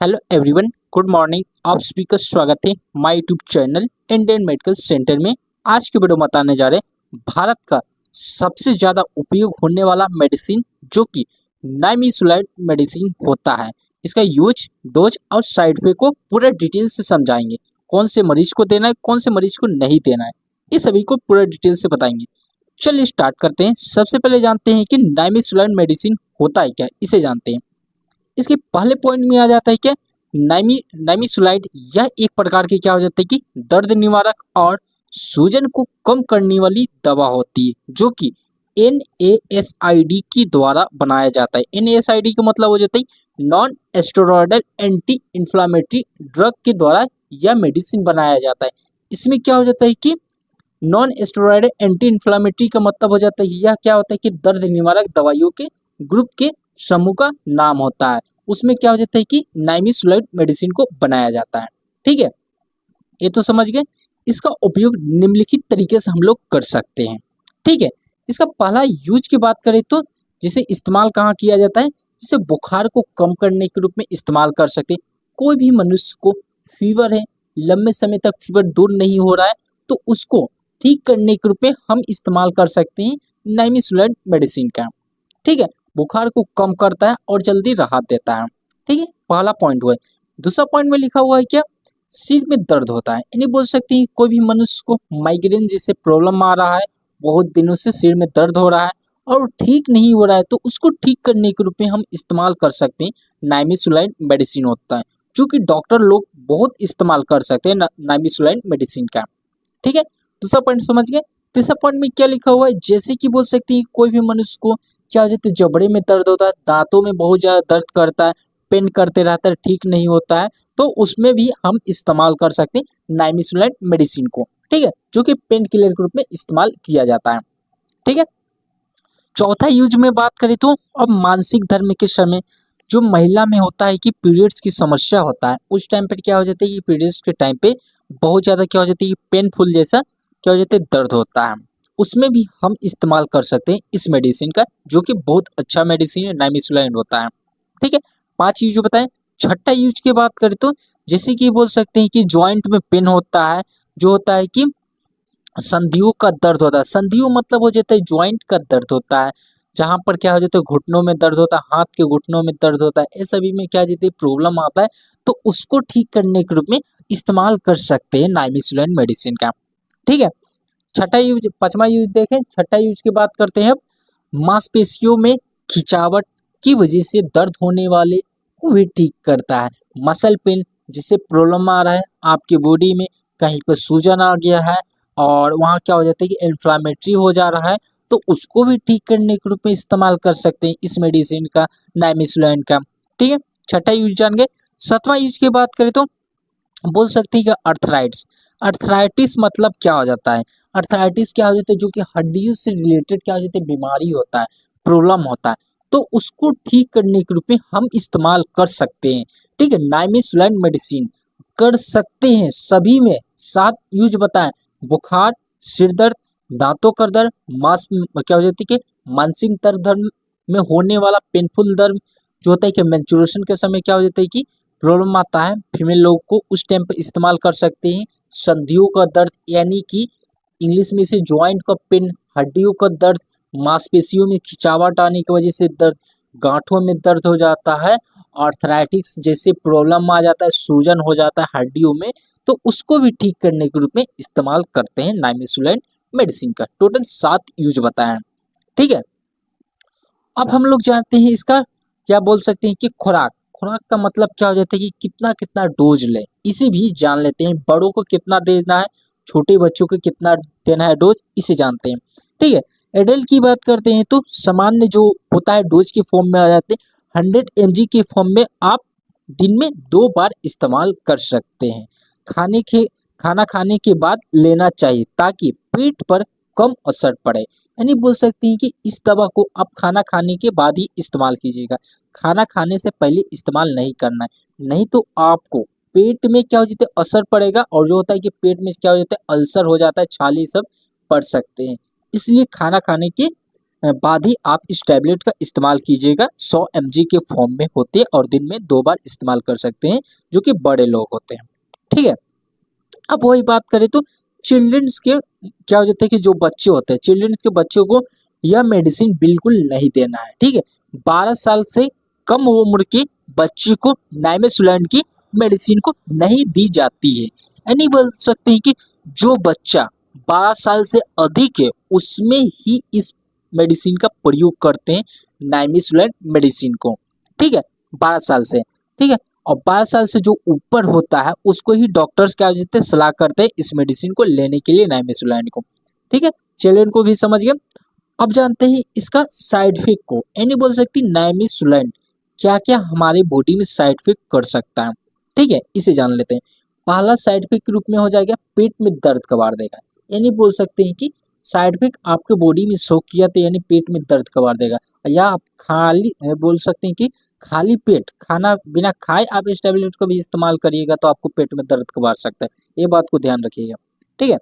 Hello everyone, good morning. आप सभी का स्वागत है my YouTube channel Indian medical centre में। आज की वीडियो बताने जा रहे हैं भारत का सबसे ज़्यादा उपयोग होने वाला मेडिसिन जो कि नाइमिसुलाइड मेडिसिन होता है। इसका यूज, डोज और साइड इफेक्ट को पूरे डिटेल से समझाएंगे। कौन से मरीज को देना है, कौन से मरीज को नहीं देना है, ये सभी को पूरे डिटेल से बताएंगे। चलिए स्टार्ट करते हैं। सबसे पहले जानते हैं कि नाइमिसुलाइड मेडिसिन होता है क्या, इसे जानते हैं। इसके पहले पॉइंट में आ जाता है कि नाइमिसुलाइड यह एक प्रकार की क्या हो जाता है कि दर्द निवारक और सूजन को कम करने वाली दवा होती है जो कि NASID की द्वारा बनाया जाता है। NASID का मतलब हो जाता है नॉन एस्टेरॉयडल एंटी इंफ्लामेटरी ड्रग के द्वारा यह मेडिसिन बनाया जाता है। इसमें क्या हो जाता है कि नॉन एस्टेरॉयडल एंटी इंफ्लामेटरी का मतलब हो जाता है यह क्या होता है कि दर्द निवारक दवाइयों के ग्रुप के समूह का नाम होता है। उसमें क्या हो जाता है कि नाइमिसुलाइड मेडिसिन को बनाया जाता है। ठीक है, ये तो समझ गए। इसका उपयोग निम्नलिखित तरीके से हम लोग कर सकते हैं। ठीक है, इसका पहला यूज की बात करें तो जिसे इस्तेमाल कहाँ किया जाता है, जिसे बुखार को कम करने के रूप में इस्तेमाल कर सकते हैं। कोई भी मनुष्य को फीवर है, लंबे समय तक फीवर दूर नहीं हो रहा है, तो उसको ठीक करने के रूप में हम इस्तेमाल कर सकते हैं नाइमिसुलाइड मेडिसिन का। ठीक है, बुखार को कम करता है और जल्दी राहत देता है। ठीक है, पहला पॉइंट हुआ है। दूसरा पॉइंट में लिखा हुआ है क्या, सिर में दर्द होता है, यानी बोल सकते हैं कोई भी मनुष्य को माइग्रेन जैसे प्रॉब्लम आ रहा है, बहुत दिनों से सिर में दर्द हो रहा है और ठीक नहीं हो रहा है, तो उसको ठीक करने के रूप में हम इस्तेमाल कर सकते हैं नाइमिसुलाइड मेडिसिन होता है, जो कि डॉक्टर लोग बहुत इस्तेमाल कर सकते हैं नाइमिसुलाइड मेडिसिन का। ठीक है, दूसरा पॉइंट समझ गए। तीसरा पॉइंट में क्या लिखा हुआ है, जैसे कि बोल सकते हैं कोई भी मनुष्य को क्या हो जाता है, जबड़े में दर्द होता है, दांतों में बहुत ज्यादा दर्द करता है, पेन करते रहता है, ठीक नहीं होता है, तो उसमें भी हम इस्तेमाल कर सकते हैं नाइमिसुलाइड मेडिसिन को। ठीक है, जो कि पेन किलर के रूप में इस्तेमाल किया जाता है। ठीक है, चौथा यूज में बात करें तो अब मानसिक धर्म के समय जो महिला में होता है कि पीरियड्स की समस्या होता है, उस टाइम पर क्या हो जाता है कि पीरियड्स के टाइम पे बहुत ज्यादा क्या हो जाता है कि पेनफुल जैसा क्या हो जाता है, दर्द होता है, उसमें भी हम इस्तेमाल कर सकते हैं इस मेडिसिन का, जो कि बहुत अच्छा मेडिसिन है, नाइमिसुलाइड होता है। ठीक है, 5 यूज बताएं। छठा यूज की बात करें तो जैसे कि बोल सकते हैं कि ज्वाइंट में पेन होता है, जो होता है कि संधियों का दर्द होता है। संधियों मतलब हो जाता है ज्वाइंट का दर्द होता है, जहां पर क्या हो जाता है घुटनों में दर्द होता है, हाथ के घुटनों में दर्द होता है, ये सभी में क्या जाती है प्रॉब्लम आता है, तो उसको ठीक करने के रूप में इस्तेमाल कर सकते हैं नाइमिसुलाइन मेडिसिन का। ठीक है, छठा यूज, पांचवा यूज देखें। छठा यूज की बात करते हैं अब, मांसपेशियों में खिंचावट की वजह से दर्द होने वाले को भी ठीक करता है। मसल पेन जिससे प्रॉब्लम आ रहा है, आपकी बॉडी में कहीं पर सूजन आ गया है और वहाँ क्या हो जाता है कि इन्फ्लामेटरी हो जा रहा है, तो उसको भी ठीक करने के रूप में इस्तेमाल कर सकते हैं इस मेडिसिन का, नाइमिसुलाइन का। ठीक है, छठा यूज जान गए। सातवां यूज की बात करें तो बोल सकते हैं कि अर्थराइट्स। अर्थराइटिस मतलब क्या हो जाता है, अर्थराइटिस क्या हो जाता है, जो कि हड्डियों से रिलेटेड क्या हो जाता है बीमारी होता है, प्रॉब्लम होता है, तो उसको ठीक करने के रूप में हम इस्तेमाल कर सकते हैं। ठीक है, नाइमिसुलाइन मेडिसिन कर सकते हैं सभी में। 7 यूज बताएं। बुखार, सिर दर्द, दांतों का दर्द, मांस क्या हो जाती है कि मानसिक दर्द में होने वाला पेनफुल दर्द, जो होता है कि मेंस्ट्रुएशन के समय क्या हो जाता है कि प्रॉब्लम आता है फीमेल लोग को, उस टाइम पे इस्तेमाल कर सकते हैं। संधियों का दर्द यानी कि इंग्लिश में इसे ज्वाइंट का पेन, हड्डियों का दर्द, मांसपेशियों में खिंचावट आने की वजह से दर्द, गांठों में दर्द हो जाता है, आर्थराइटिस जैसे प्रॉब्लम आ जाता है, सूजन हो जाता है हड्डियों में, तो उसको भी ठीक करने के रूप में इस्तेमाल करते हैं नाइमिसुलाइन मेडिसिन का। टोटल 7 यूज बताया। ठीक है, अब हम लोग जानते हैं इसका क्या बोल सकते हैं कि खुराक। खुराक का मतलब क्या हो जाता है कि कितना कितना डोज ले, इसे भी जान लेते हैं। बड़ों को कितना देना है, छोटे बच्चों को कितना देना है डोज, इसे जानते हैं। ठीक है, एडल्ट की बात करते हैं तो सामान्य जो होता है डोज के फॉर्म में आ जाते हैं। 100 mg के फॉर्म में आप दिन में 2 बार इस्तेमाल कर सकते हैं। खाने के खाना खाने के बाद लेना चाहिए ताकि पेट पर कम असर पड़े, यानी बोल सकते हैं कि इस दवा को आप खाना खाने के बाद ही इस्तेमाल कीजिएगा, खाना खाने से पहले इस्तेमाल नहीं करना है, नहीं तो आपको पेट में क्या हो जाता है असर पड़ेगा, और जो होता है कि पेट में क्या हो जाता है अल्सर हो जाता है, छाले सब पड़ सकते हैं। इसलिए खाना खाने के बाद ही आप इस टैबलेट का इस्तेमाल कीजिएगा। 100 mg के फॉर्म में होते हैं और दिन में 2 बार इस्तेमाल कर सकते हैं, जो कि बड़े लोग होते हैं। ठीक है। अब वही बात करें तो चिल्ड्रंस के क्या हो जाता है कि जो बच्चे होते हैं, चिल्ड्रंस के बच्चों को यह मेडिसिन बिल्कुल नहीं देना है। ठीक है। 12 साल से कम उम्र के बच्चे को नाइमेसुलाइन की मेडिसिन को नहीं दी जाती है। यानी बोल सकते हैं कि जो बच्चा 12 साल से अधिक है उसमें ही इस मेडिसिन का प्रयोग करते हैं, नाइमेसुलाइन मेडिसिन को। ठीक है। 12 साल से। ठीक है। और 12 साल से जो ऊपर होता है उसको ही डॉक्टर्स क्या देते हैं, सलाह करते हैं इस मेडिसिन को लेने के लिए, नाइमेसुलाइन को। ठीक है। चलिए इनको भी समझ गए। अब जानते हैं इसका साइड इफेक्ट को। यानी बोल सकती नाइमेसुलाइन क्या क्या हमारे बॉडी में साइड इफेक्ट कर सकता है। ठीक है, इसे जान लेते हैं। पहला साइड इफेक्ट के रूप में हो जाएगा पेट में दर्द कबाड़ देगा। यानी बोल सकते हैं कि साइड इफेक्ट आपके बॉडी में शो किया तो यानी पेट में दर्द कबाड़ देगा, या आप खाली बोल सकते हैं कि खाली पेट खाना बिना खाए आप इस टैबलेट को भी इस्तेमाल करिएगा तो आपको पेट में दर्द कबाड़ सकता है। ये बात को ध्यान रखिएगा। ठीक है।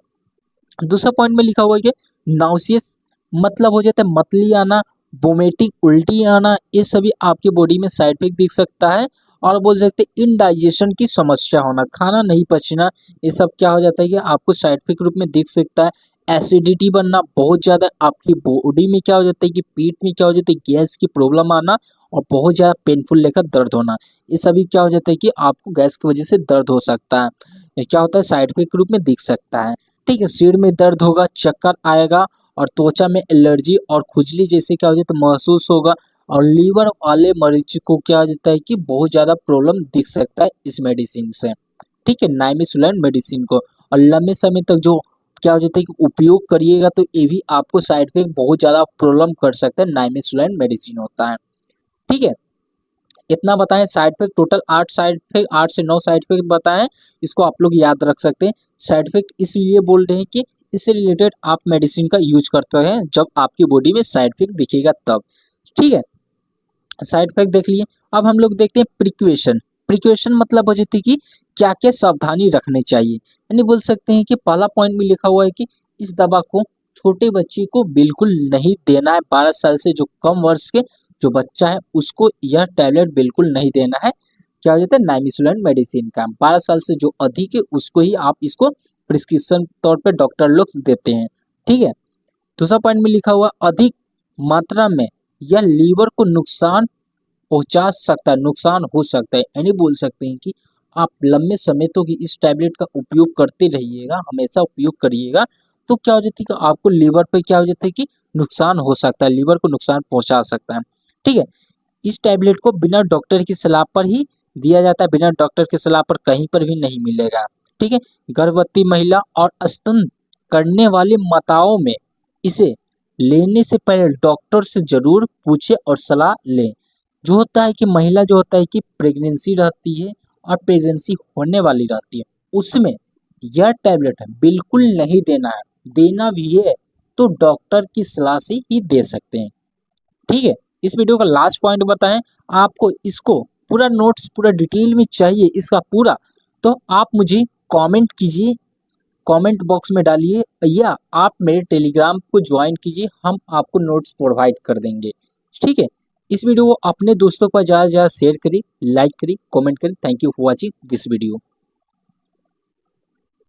दूसरा पॉइंट में लिखा हुआ है कि नाउसियस मतलब हो जाता है मतली आना, वोमिटिंग उल्टी आना, ये सभी आपके बॉडी में साइड इफेक्ट दिख सकता है। और बोल सकते हैं इनडाइजेशन की समस्या होना, खाना नहीं पचना, ये सब क्या हो जाता है कि आपको साइड इफेक्ट रूप में दिख सकता है। एसिडिटी बनना बहुत ज़्यादा, आपकी बॉडी में क्या हो जाता है कि पेट में क्या हो जाता है गैस की प्रॉब्लम आना, और बहुत ज़्यादा पेनफुल लेकर दर्द होना, ये सभी क्या हो जाता है कि आपको गैस की वजह से दर्द हो सकता है। ये क्या होता है साइड इफेक्ट के रूप में दिख सकता है। ठीक है। सिर में दर्द होगा, चक्कर आएगा, और त्वचा में एलर्जी और खुजली जैसे क्या हो जाता है महसूस होगा। और लीवर वाले मरीज को क्या हो जाता है कि बहुत ज़्यादा प्रॉब्लम दिख सकता है इस मेडिसिन से। ठीक है, नाइमेसुलाइन मेडिसिन को। और लंबे समय तक जो क्या हो जाता है कि उपयोग करिएगा तो ये भी आपको साइड इफेक्ट बहुत ज़्यादा प्रॉब्लम कर सकता है, नाइमेसुलाइन मेडिसिन होता है। ठीक है। इतना बताएं side effect, total 8 side effect, 8 से 9 साइड इफेक्ट बताएं। इसको आप लोग याद रख सकते हैं। साइड इफेक्ट इसलिए बोल रहे हैं कि इससे रिलेटेड आप मेडिसिन का यूज करते हैं जब आपकी बॉडी में साइड इफेक्ट दिखेगा तब। ठीक है, साइड इफेक्ट देख लिए। अब हम लोग देखते हैं प्रिक्वेशन। प्रिक्वेशन मतलब हो जाती है कि क्या क्या सावधानी रखनी चाहिए। यानी बोल सकते हैं कि पहला पॉइंट में लिखा हुआ है कि इस दवा को छोटे बच्चे को बिल्कुल नहीं देना है। 12 साल से जो कम वर्ष के जो बच्चा है उसको यह टैबलेट बिल्कुल नहीं देना है। क्या हो जाता है नाइमेसुलाइन मेडिसिन का। 12 साल से जो अधिक है उसको ही आप इसको प्रिस्क्रिप्शन तौर पे डॉक्टर लोग देते हैं। ठीक है। दूसरा पॉइंट में लिखा हुआ अधिक मात्रा में यह लीवर को नुकसान पहुंचा सकता है, नुकसान हो सकता है। यानी बोल सकते हैं कि आप लंबे समय तक इस टैबलेट का उपयोग करते रहिएगा, हमेशा उपयोग करिएगा, तो क्या हो जाती है कि आपको लीवर पे क्या हो जाता है कि नुकसान हो सकता है, लीवर को नुकसान पहुंचा सकता है। ठीक है। इस टैबलेट को बिना डॉक्टर की सलाह पर ही दिया जाता है, बिना डॉक्टर की सलाह पर कहीं पर भी नहीं मिलेगा। ठीक है। गर्भवती महिला और स्तन करने वाली माताओं में इसे लेने से पहले डॉक्टर से जरूर पूछे और सलाह लें। जो होता है कि महिला जो होता है कि प्रेगनेंसी रहती है और प्रेगनेंसी होने वाली रहती है, उसमें यह टैबलेट बिल्कुल नहीं देना है। देना भी है तो डॉक्टर की सलाह से ही दे सकते हैं। ठीक है। इस वीडियो का लास्ट पॉइंट बताएं, आपको इसको पूरा नोट्स पूरा डिटेल में चाहिए इसका पूरा, तो आप मुझे कमेंट कीजिए, कमेंट बॉक्स में डालिए, या आप मेरे टेलीग्राम को ज्वाइन कीजिए, हम आपको नोट्स प्रोवाइड कर देंगे। ठीक है। इस वीडियो को अपने दोस्तों को ज़्यादा से ज़्यादा शेयर करिए, लाइक करिए, कमेंट करिए। Thank you for watching this video.